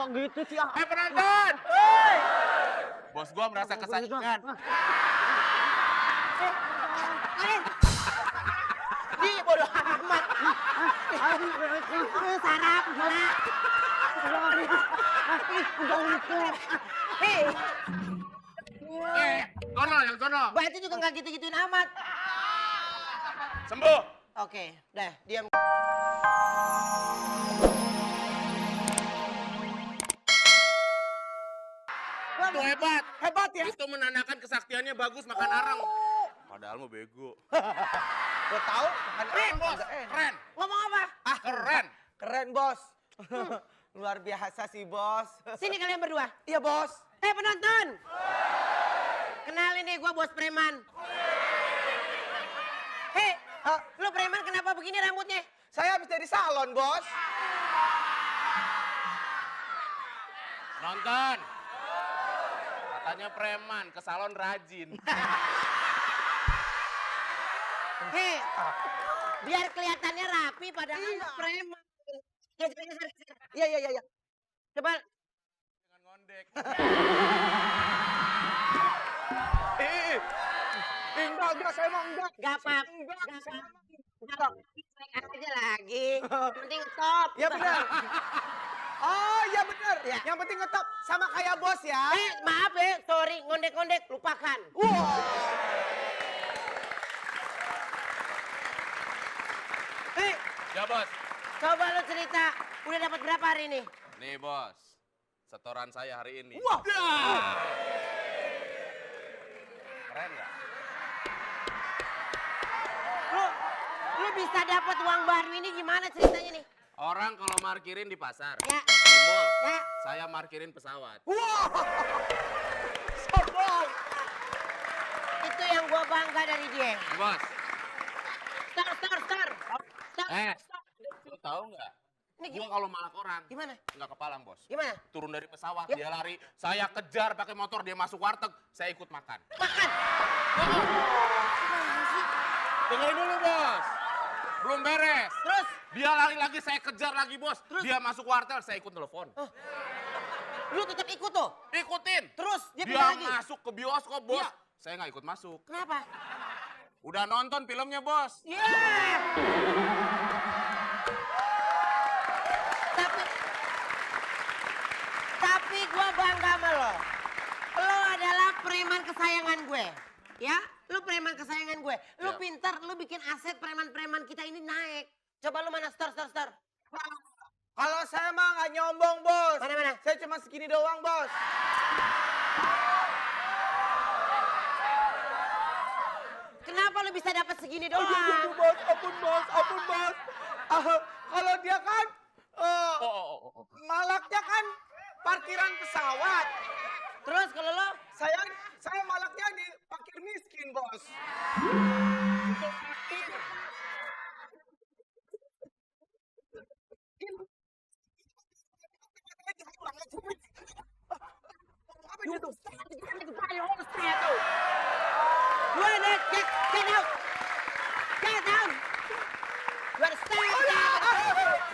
kok gitu sih? Penonton! Hei! Bos gua merasa kesayangan. Di bodoh amat. Sarap gila. Hei. Sono, yang sono. Batu juga nggak gitu-gituin amat. Sembuh. Oke, dah diam. Itu hebat. Hebat ya? Itu menandakan kesaktiannya bagus makan arang. Padahal mau bego. Gue tahu makan Keren, Bos. Keren. Ngomong apa? Keren. Keren, Bos. Luar biasa sih, Bos. Sini kalian berdua. Iya, Bos. Penonton. Kenalin nih, gua bos preman. Hei, lu preman kenapa begini rambutnya? Saya habis dari salon, Bos. Nonton. Katanya preman, ke salon rajin. Hei, biar kelihatannya rapi padahal lu preman. Iya. Coba. Dengan ngondek. Enggak, saya emang enggak. Gak apa-apa. Gak aja lagi. Penting stop. Ya benar. Oh, iya benar. Ya. Yang penting ngetop sama kayak Bos ya. Maaf ya, sorry. Ngondek-ngondek, lupakan. Wow. Hei, Ya, Bos. coba lu cerita. Udah dapat berapa hari ini? Nih, Bos. Setoran saya hari ini. Wah. Keren nggak? Lu bisa dapat uang baru ini gimana ceritanya nih? Orang kalau markirin di pasar, Ya, di mall, ya. saya markirin pesawat. Wah. Sombong. Itu yang gua bangga dari dia. Bos, Star. lu tahu nggak? Ini Gua kalau malak orang, gimana? nggak kepalang, Bos. Gimana? Turun dari pesawat, Ya. dia lari. Saya kejar pakai motor, dia masuk warteg. Saya ikut makan. Makan. Dengerin dulu, Bos. Belum beres. Terus? Dia lari lagi, saya kejar lagi, Bos. Terus? Dia masuk wartel, saya ikut telepon. Lu tetap ikut tuh? Ikutin. Terus? Dia Dia pindah lagi? masuk ke bioskop, Bos. Iya. Saya nggak ikut masuk. Kenapa? Udah nonton filmnya, Bos. Yeah! Tapi gue bangga sama lo. Lo adalah preman kesayangan gue. Ya, lo preman kesayangan gue. Lo Ya. pintar, lo bikin aset preman-preman kita ini naik. Coba lo mana star. Kalau saya mah nggak nyombong, Bos. Mana? Saya cuma segini doang, Bos. Kenapa lo bisa dapat segini Aduh, doang? Bos. Ampun, Bos. Kalau dia kan Oh. malaknya kan parkiran pesawat. Terus kalau lo? Saya malaknya di parkir miskin, Bos. Apa itu? Get out! Get down! You gotta stand.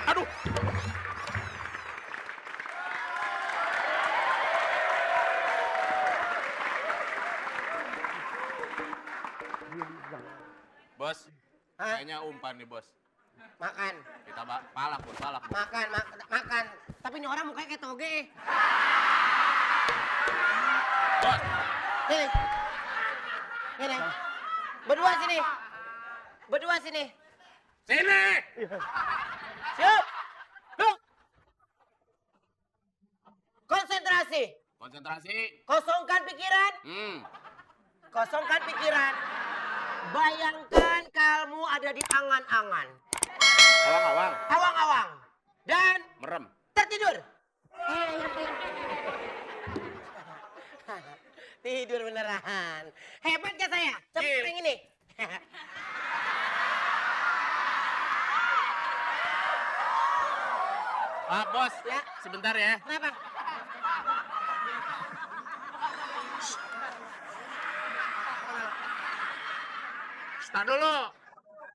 Aduh. Bos, kayaknya umpan nih, Bos. Makan. Kita palak, Bos. Makan. Tapi ini orang mukanya kayak toge. Bos, Sini. Berdua sini. sini. Siap. Look. Konsentrasi. Konsentrasi. Kosongkan pikiran. Kosongkan pikiran. Bayangkan kamu ada di angan-angan. Awang-awang. Awang-awang. Dan Merem. tertidur. Tidur beneran. Hebat gak saya? Coba Iya. yang ini. Bos. Ya. Sebentar ya. Kenapa? Start dulu.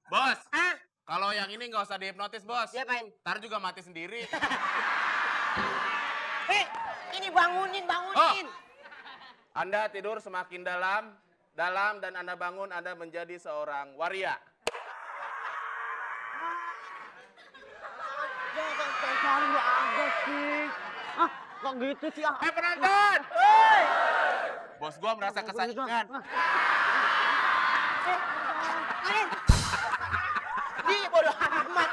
Bos, Ah, kalau yang ini nggak usah dihipnotis, bos. diapain? Ntar juga mati sendiri. Ini bangunin. Anda tidur semakin dalam, dan Anda bangun, Anda menjadi seorang waria. Jangan cari aja sih. Ah, kok gitu sih? Ah, Penonton! Bos gua merasa kesayangan. Di bodoh amat.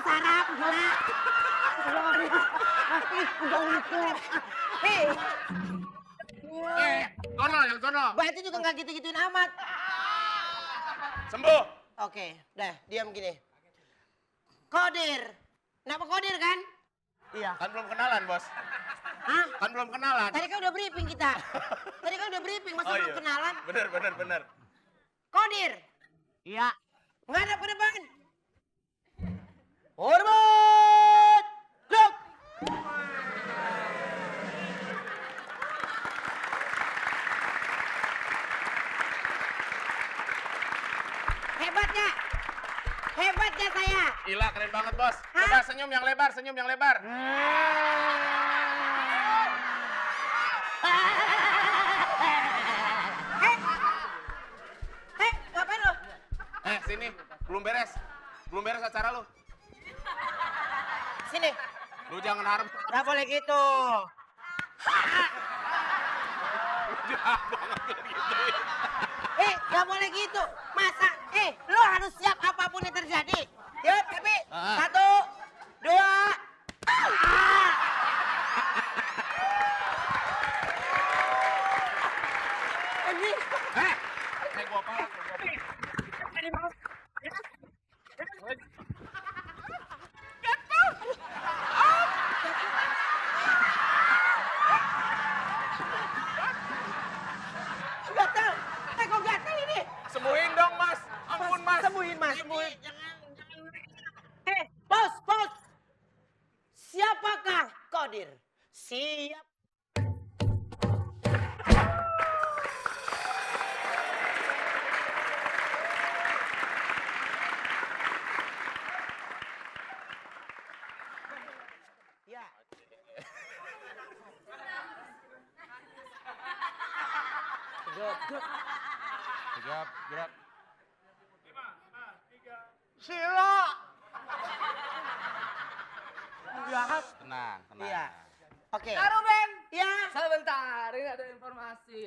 Sarap, gila. Hei, Sono, yang sono. berarti juga nggak gitu-gituin amat. Sembuh. Oke, dah, diam gini. Kodir. Kenapa Kodir kan? iya. Kan belum kenalan, bos. Hah? Kan belum kenalan. Tadi kan udah briefing kita. Masa belum kenalan? Bener. Kodir. Iya. Ngadap ke depan. Hormat. Duduk. Hebatnya saya. Gila, keren banget, bos. Hah? Coba senyum yang lebar. Ngapain lo? Sini. Belum beres acara lu. Sini. Lu jangan harap. Gak boleh gitu. Gak boleh gitu. Masa, lo harus siap apapun yang terjadi. Siap, tapi Ah. 1, 2. Ini. Gua pala. Gatal. Kok gatal ini? Sembuhin dong, Mas. Ampun, Mas. Sembuhin, Mas. Bos. Siapakah Kodir? Siap. Ya. Gerak. Sila. Jahat. Tenang. Iya. Oke. Ben, Ya. sebentar, ini ada informasi.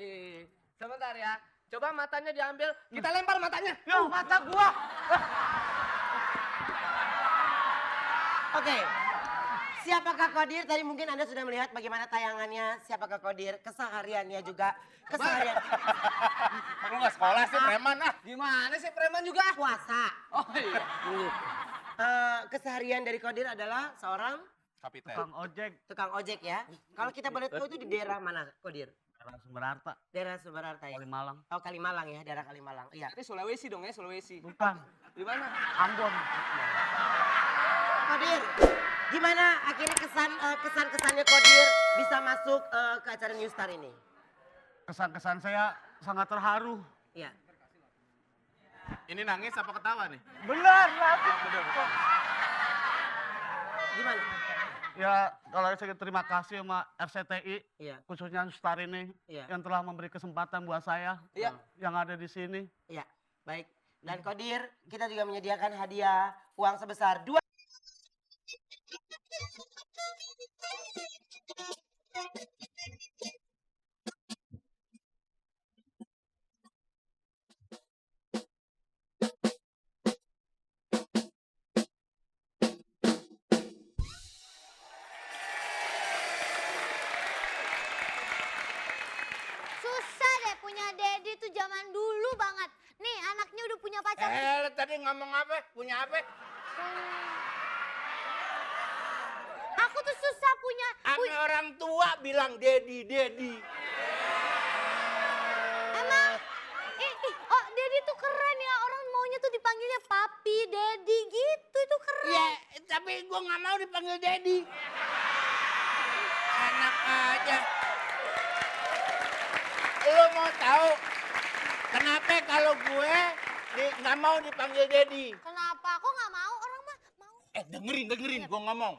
Sebentar ya, coba matanya diambil, kita lempar matanya. Yo, mata gua. Oke. Siapakah Kodir? Tadi mungkin Anda sudah melihat bagaimana tayangannya. Siapakah Kodir? Kesehariannya juga. Keseharian Lu nggak sekolah sih, preman ah. Gimana sih preman juga? puasa. Oh iya. Keseharian dari Kodir adalah seorang Kapiten. Tukang ojek. tukang ojek ya. Kalau kita boleh tahu itu di daerah mana Kodir? Daerah Sumber Harta. Daerah Sumber Harta ya? Kalimalang. Oh Kalimalang ya, daerah Kalimalang. Iya. Ini Sulawesi dong ya, Sulawesi. Bukan. Di mana? Ambon. Kodir, gimana akhirnya kesan-kesannya Kodir bisa masuk ke acara New Star ini? Kesan-kesan saya sangat terharu. Iya. Ini nangis apa ketawa nih? Benar. Gimana? Ya, kalau saya terima kasih sama RCTI, Iya. khususnya Star ini, Iya. yang telah memberi kesempatan buat saya, Iya. yang ada di sini. Iya, baik. Dan Kodir, kita juga menyediakan hadiah uang sebesar 2. Susah deh punya Dedi tuh zaman dulu banget. Nih anaknya udah punya pacar. Lu tadi ngomong apa? Punya apa? Aku tuh susah punya. Ame orang tua bilang Dedi. Emang, oh Dedi tuh keren ya. Orang maunya tuh dipanggilnya papi, Dedi gitu. Itu keren. Ya, tapi gua nggak mau dipanggil Dedi. Enak aja. Lu mau tahu kenapa kalau gue nggak mau dipanggil Dedi. Kenapa? Kok nggak mau? Orang mah mau. Dengerin, gua ngomong.